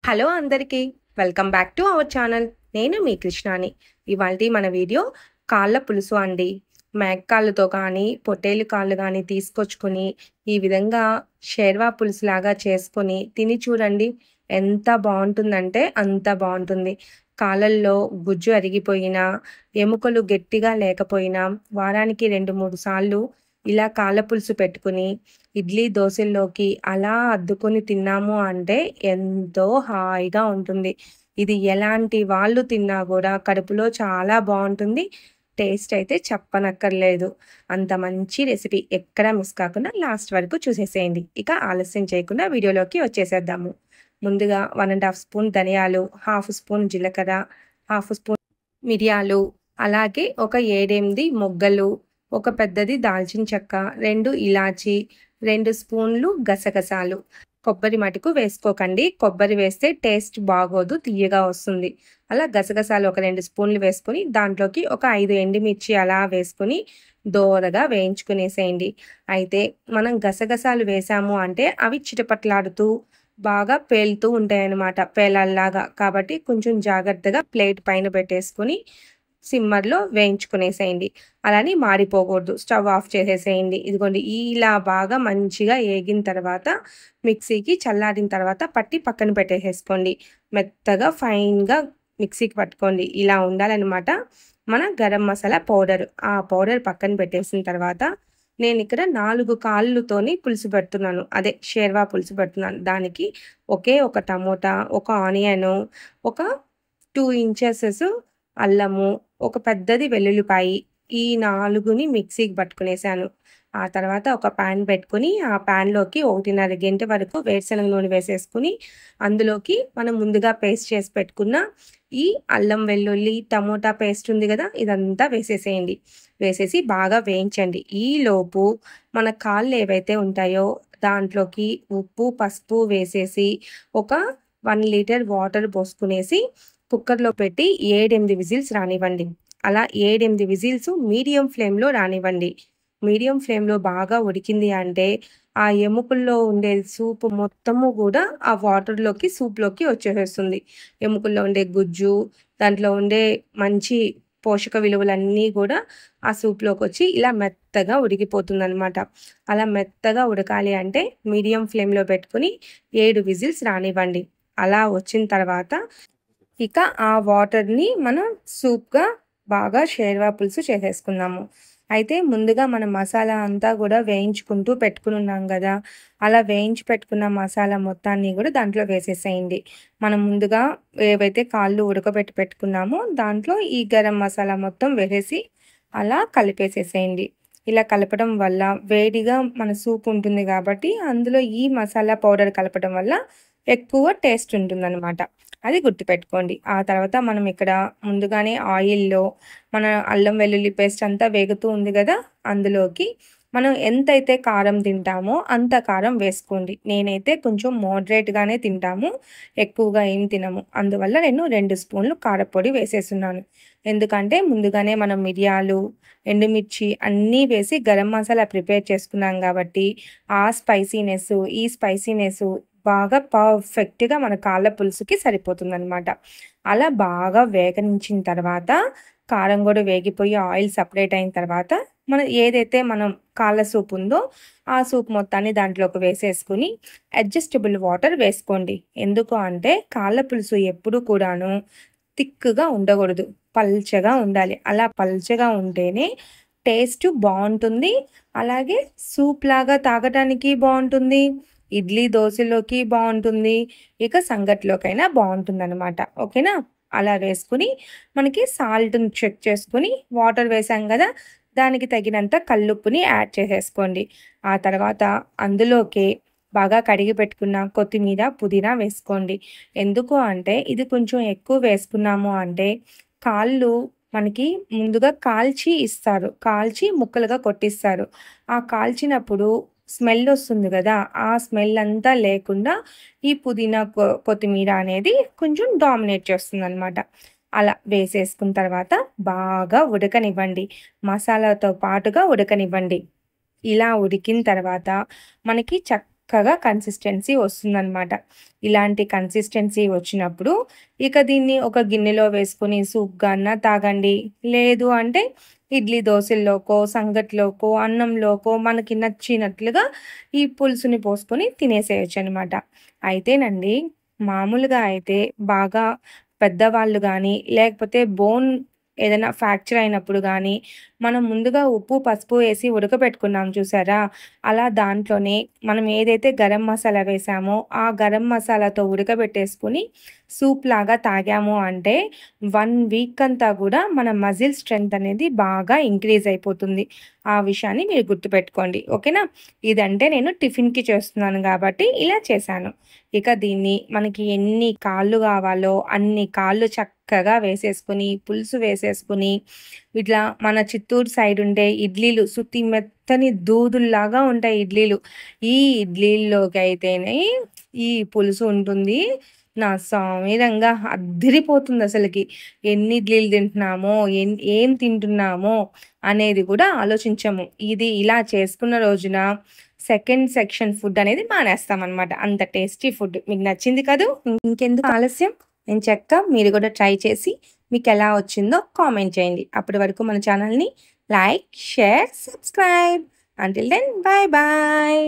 Hello అందరికీ welcome back to our channel. నేను మీ కృష్ణాని. ఇవాల్టి మన వీడియో కాళ్ళ పులుసు అండి. మేకకాళ్ళతో కానీ పొట్టేలు కాళ్ళు కానీ తీసుకొచ్చుకొని ఈ విధంగా షేర్వా పులుసులాగా చేసుకొని తిని చూడండి. ఎంత బాగుంటుందంటే అంత బాగుంటుంది. కాళ్ళల్లో గుజ్జు అరిగిపోయినా, ఎముకలు గట్టిగా లేకపోయినా వారానికి 2-3 సార్లు ఇలా కాళ్ళ పులుసు పెట్టుకుని ఇడ్లీ దోశల్లోకి అలా అద్దుకొని తిన్నాము అంటే ఎంతో హాయిగా ఉంటుంది. ఇది ఎలాంటి వాళ్ళు తిన్నా కూడా కడుపులో చాలా బాగుంటుంది. టేస్ట్ అయితే చెప్పనక్కర్లేదు. అంత మంచి రెసిపీ ఎక్కడా మిస్ కాకుండా లాస్ట్ వరకు చూసేసేయండి. ఇక ఆలస్యం చేయకుండా వీడియోలోకి వచ్చేసేద్దాము. ముందుగా 1½ స్పూన్ ధనియాలు, హాఫ్ స్పూన్ జీలకర్ర, హాఫ్ స్పూన్ మిరియాలు, అలాగే ఒక 7-8 మొగ్గలు, ఒక పెద్దది దాల్చిన చెక్క, 2 ఇలాచి, 2 స్పూన్లు గసగసాలు. కొబ్బరి మటుకు వేసుకోకండి. కొబ్బరి వేస్తే టేస్ట్ బాగోదు, తియ్యగా వస్తుంది. అలా గసగసాలు ఒక 2 స్పూన్లు వేసుకొని దాంట్లోకి ఒక 5 ఎండుమిర్చి అలా వేసుకొని దోరగా వేయించుకునేసేయండి. అయితే మనం గసగసాలు వేసాము అంటే అవి చిటపట్లాడుతూ బాగా పేలుతూ ఉంటాయన్నమాట, పేలాల్లాగా. కాబట్టి కొంచెం జాగ్రత్తగా ప్లేట్ పైన పెట్టేసుకొని సిమ్మర్లో వేయించుకునేసేయండి. అలానే మాడిపోకూడదు. స్టవ్ ఆఫ్ చేసేసేయండి. ఇదిగోండి ఇలా బాగా మంచిగా ఏగిన తర్వాత మిక్సీకి చల్లారిన తర్వాత పట్టి పక్కన పెట్టేసేసుకోండి. మెత్తగా ఫైన్గా మిక్సీకి పట్టుకోండి. ఇలా ఉండాలన్నమాట మన గరం మసాలా పౌడర్. ఆ పౌడర్ పక్కన పెట్టేసిన తర్వాత నేను ఇక్కడ 4 కాళ్ళతోని పులుసు పెడుతున్నాను. అదే షేర్వా పులుసు పెడుతున్నాను. దానికి ఒకే ఒక టమోటా, ఒక ఆనియను, ఒక 2 ఇంచెస్ అల్లము, ఒక పెద్దది వెల్లుల్లిపాయి, ఈ 4ని మిక్సీకి పట్టుకునేసాను. ఆ తర్వాత ఒక ప్యాన్ పెట్టుకుని ఆ ప్యాన్లోకి 1.5 గంట వరకు వేరుశనగ నూనె వేసేసుకుని అందులోకి మనం ముందుగా పేస్ట్ చేసి పెట్టుకున్న ఈ అల్లం వెల్లుల్లి టమోటా పేస్ట్ ఉంది కదా, ఇదంతా వేసేసేయండి. వేసేసి బాగా వేయించండి. ఈలోపు మన కాళ్ళు ఏవైతే ఉంటాయో దాంట్లోకి ఉప్పు పసుపు వేసేసి ఒక 1 లీటర్ వాటర్ పోసుకునేసి కుక్కర్లో పెట్టి 7-8 విజిల్స్ రానివ్వండి. అలా 7-8 విజిల్స్ మీడియం ఫ్లేమ్లో రానివ్వండి. మీడియం ఫ్లేమ్లో బాగా ఉడికింది అంటే ఆ ఎముకల్లో ఉండే సూపు మొత్తము కూడా ఆ వాటర్లోకి సూప్లోకి వచ్చేసేస్తుంది. ఎముకల్లో ఉండే గుజ్జు, దాంట్లో ఉండే మంచి పోషక విలువలన్నీ కూడా ఆ సూప్లోకి వచ్చి ఇలా మెత్తగా ఉడికిపోతుందన్నమాట. అలా మెత్తగా ఉడకాలి అంటే మీడియం ఫ్లేమ్లో పెట్టుకుని 7 విజిల్స్ రానివ్వండి. అలా వచ్చిన తర్వాత ఇక ఆ వాటర్ని మనం సూప్గా బాగా షేర్వా పులుసు చేసేసుకుందాము. అయితే ముందుగా మనం మసాలా అంతా కూడా వేయించుకుంటూ పెట్టుకుని ఉన్నాం కదా, అలా వేయించి పెట్టుకున్న మసాలా మొత్తాన్ని కూడా దాంట్లో వేసేసేయండి. మనం ముందుగా ఏవైతే కాళ్ళు ఉడకబెట్టి పెట్టుకున్నామో దాంట్లో ఈ గరం మసాలా మొత్తం వేసేసి అలా కలిపేసేసేయండి. ఇలా కలపడం వల్ల వేడిగా మన సూప్ ఉంటుంది కాబట్టి అందులో ఈ మసాలా పౌడర్ కలపడం వల్ల ఎక్కువ టేస్ట్ ఉంటుందన్నమాట. అది గుర్తుపెట్టుకోండి. ఆ తర్వాత మనం ఇక్కడ ముందుగానే ఆయిల్లో మన అల్లం వెల్లుల్లి పేస్ట్ అంతా వేగుతూ ఉంది కదా, అందులోకి మనం ఎంతైతే కారం తింటామో అంత కారం వేసుకోండి. నేనైతే కొంచెం మోడరేట్గానే తింటాము, ఎక్కువగా ఏం తినము. అందువల్ల నేను 2 స్పూన్లు కారపొడి వేసేస్తున్నాను. ఎందుకంటే ముందుగానే మనం మిరియాలు, ఎండుమిర్చి అన్నీ వేసి గరం మసాలా ప్రిపేర్ చేసుకున్నాం కాబట్టి ఆ స్పైసీనెస్ ఈ స్పైసీనెస్ బాగా పర్ఫెక్ట్గా మన కాళ్ళ పులుసుకి సరిపోతుందన్నమాట. అలా బాగా వేగనించిన తర్వాత కారం కూడా వేగిపోయి ఆయిల్ సపరేట్ అయిన తర్వాత మనం కాళ్ళ సూప్ ఉందో ఆ సూప్ మొత్తాన్ని దాంట్లోకి వేసేసుకుని అడ్జస్టబుల్ వాటర్ వేసుకోండి. ఎందుకు అంటే కాళ్ళ పులుసు ఎప్పుడు కూడాను థిక్గా ఉండకూడదు, పల్చగా ఉండాలి. అలా పల్చగా ఉంటేనే టేస్ట్ బాగుంటుంది. అలాగే సూప్ లాగా తాగటానికి బాగుంటుంది, ఇడ్లీ దోశలోకి బాగుంటుంది, ఇక సంగట్లోకైనా బాగుంటుందన్నమాట. ఓకేనా? అలా వేసుకుని మనకి సాల్ట్ని చెక్ చేసుకుని వాటర్ వేసాం కదా, దానికి తగినంత కల్లుప్పుని యాడ్ చేసేసుకోండి. ఆ తర్వాత అందులోకి బాగా కడిగి పెట్టుకున్న కొత్తిమీర పుదీనా వేసుకోండి. ఎందుకు అంటే ఇది కొంచెం ఎక్కువ వేసుకున్నాము అంటే కాళ్ళు మనకి ముందుగా కాల్చి ఇస్తారు, కాల్చి ముక్కలుగా కొట్టిస్తారు. ఆ కాల్చినప్పుడు స్మెల్ వస్తుంది కదా, ఆ స్మెల్ అంతా లేకుండా ఈ పుదీనా కొత్తిమీర అనేది కొంచెం డామినేట్ చేస్తుంది అనమాట. అలా వేసేసుకున్న తర్వాత బాగా ఉడకనివ్వండి, మసాలాతో పాటుగా ఉడకనివ్వండి. ఇలా ఉడికిన తర్వాత మనకి చక్కగా కన్సిస్టెన్సీ వస్తుందన్నమాట. ఇలాంటి కన్సిస్టెన్సీ వచ్చినప్పుడు ఇక దీన్ని ఒక గిన్నెలో వేసుకొని సూప్‌గా అన్నా తాగండి. లేదు అంటే ఇడ్లీ దోసల్లోకో, సంగట్లోకో, అన్నంలోకో మనకి నచ్చినట్లుగా ఈ పులుసుని పోసుకొని తినేసేయొచ్చనమాట. అయితేనండి మామూలుగా అయితే బాగా పెద్దవాళ్ళు గానీ, లేకపోతే బోన్ ఏదైనా ఫ్రాక్చర్ అయినప్పుడు గానీ, మనం ముందుగా ఉప్పు, పసుపు వేసి ఉడకబెట్టుకున్నాం చూసారా? అలా దాంట్లోనే మనం ఏదైతే గరం మసాలా వేసామో, ఆ గరం మసాలాతో ఉడకబెట్టేసుకొని సూప్‌లాగా తాగాము అంటే 1 వీక్ అంతా గూడా మన మజిల్ స్ట్రెంత్ అనేది బాగా ఇంక్రీజ్ అయిపోతుంది. ఆ విషయాన్ని మీరు గుర్తుపెట్టుకోండి. ఓకేనా? ఇదంటే నేను టిఫిన్‌కి చేస్తున్నాను గాబట్టి ఇలా చేశాను. ఇక దీన్ని మనకి ఎన్ని కాళ్ళు గావాలో అన్ని కాళ్ళు చక్కగా వేసేసుకొని, పులుసు వేసేసుకొని, ఇట్లా మన చిత్తూరు సైడ్ ఉండే ఇడ్లీలు సుతి మెత్తని దూదుల్లాగా ఉంటాయి ఇడ్లీలు. ఈ ఇడ్లీల్లోకైతేనే ఈ పులుసు ఉంటుంది. నా సామిరంగా అద్దిరిపోతుందసలకి. ఎన్ని ఇడ్లీలు తింటున్నామో, ఏం తింటున్నామో అనేది కూడా ఆలోచించము. ఇది ఇలా చేసుకున్న రోజున సెకండ్ సెక్షన్ ఫుడ్ అనేది మానేస్తామనమాట. అంత టేస్టీ ఫుడ్. మీకు నచ్చింది కదూ! ఇంకెందుకు ఆలస్యం? ఎంచక్కా మీరు కూడా ట్రై చేసి మీకెలా వచ్చిందో కామెంట్ చేయండి. అప్పటి వరకు మన ఛానల్‌ని like, share, subscribe. Until then bye bye.